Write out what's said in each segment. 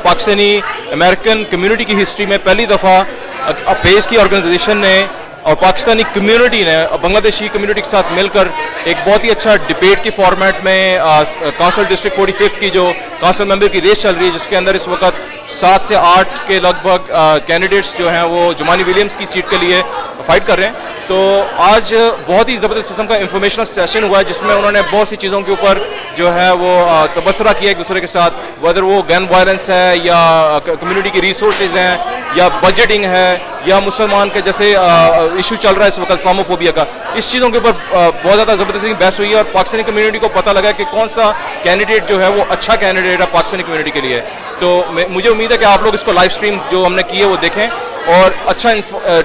Pakistani American community की history में पहली दफ़ा पेश की ऑर्गेनाइजेशन ने और पाकिस्तानी कम्युनिटी ने बांग्लादेशी कम्युनिटी के साथ मिलकर एक बहुत ही अच्छा डिबेट के फॉर्मेट में काउंसिल डिस्ट्रिक्ट 45 की जो काउंसिल मेंबर की रेस चल रही है, जिसके अंदर इस वक्त 7 से 8 के लगभग कैंडिडेट्स जो हैं वो जुमानी विलियम्स की सीट के लिए फाइट कर रहे हैं। तो आज बहुत ही ज़बरदस्त किस्म का इंफॉर्मेशनल सेशन हुआ है, जिसमें उन्होंने बहुत सी चीज़ों के ऊपर जो है वो तबसरा किया एक दूसरे के साथ, वेदर वो गन वायलेंस है या कम्युनिटी की रिसोर्सेज हैं या बजटिंग है या मुसलमान के जैसे इशू चल रहा है इस वक्त इस्लामोफोबिया का, इस चीज़ों के ऊपर बहुत ज़्यादा ज़बरदस्ती बहस हुई है और पाकिस्तानी कम्युनिटी को पता लगा कि कौन सा कैंडिडेट जो है वो अच्छा कैंडिडेट है पाकिस्तानी कम्युनिटी के लिए। तो मुझे उम्मीद है कि आप लोग इसको लाइव स्ट्रीम जो हमने की है वो देखें और अच्छा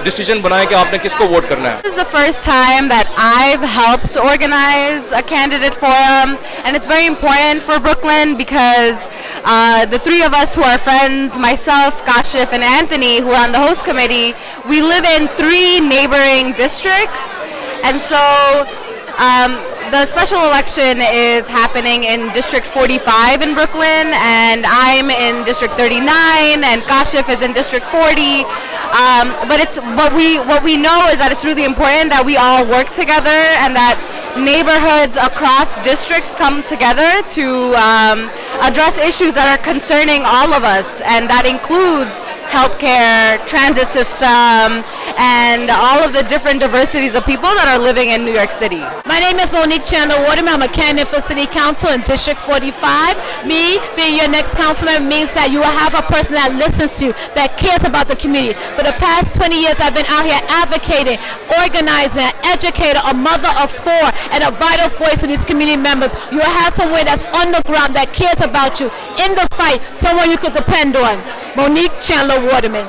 डिसीजन बनाएं कि आपने किसको वोट करना है। This is the first time that I've helped organize a candidate forum, and it's very important for Brooklyn because the three of us who are friends, myself, Kashif, and Anthony, who are on the host committee, we live in 3 neighboring districts, and so the special election is happening in District 45 in Brooklyn, and I'm in District 39, and Kashif is in District 40. But it's what we know is that it's really important that we all work together and that neighborhoods across districts come together to address issues that are concerning all of us, and that includes healthcare, transit system, and all of the different diversities of people that are living in New York City. My name is Monique Chandler Waterman. I'm a candidate for City Council in District 45. Me being your next councilman means that you will have a person that listens to you, that cares about the community. For the past 20 years, I've been out here advocating, organizing, an educator, a mother of 4, and a vital voice for these community members. You will have someone that's on the ground that cares about you in the fight, someone you could depend on. Monique Chandler Waterman.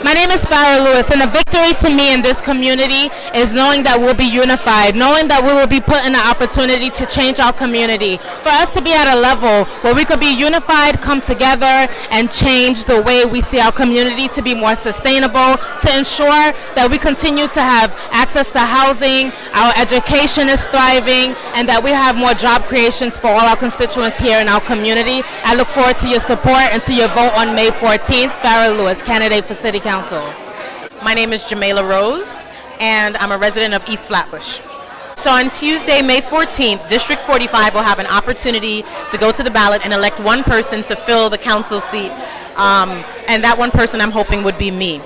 My name is Farrah Lewis, and a victory to me in this community is knowing that we'll be unified, knowing that we will be put in an opportunity to change our community. For us to be at a level where we could be unified, come together, and change the way we see our community to be more sustainable, to ensure that we continue to have access to housing, our education is thriving, and that we have more job creations for all our constituents here in our community. I look forward to your support and to your vote on May 14th. Farrah Lewis, candidate for City Council. My name is Jamela Rose, and I'm a resident of East Flatbush. So on Tuesday, May 14th, District 45 will have an opportunity to go to the ballot and elect one person to fill the council seat, and that one person I'm hoping would be me.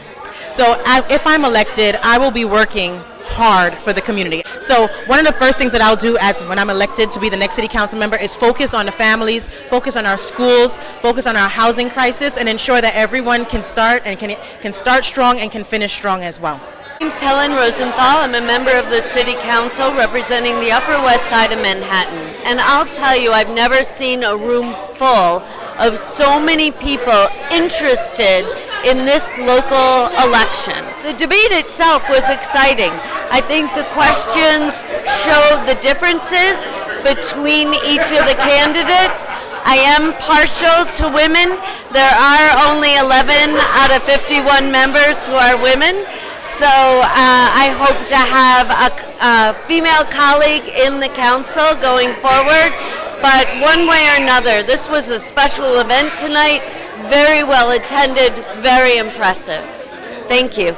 So if I'm elected, I will be working hard for the community. So one of the first things that I'll do as when I'm elected to be the next city council member is focus on the families, focus on our schools, focus on our housing crisis, and ensure that everyone can start and can start strong and can finish strong as well. My name's Helen Rosenthal. I'm a member of the City Council representing the Upper West Side of Manhattan. And I'll tell you, I've never seen a room full of so many people interested in this local election. The debate itself was exciting. I think the questions showed the differences between each of the candidates. I am partial to women. There are only 11 out of 51 members who are women. So I hope to have a female colleague in the council going forward. But one way or another, this was a special event tonight. Very well attended, very impressive. Thank you.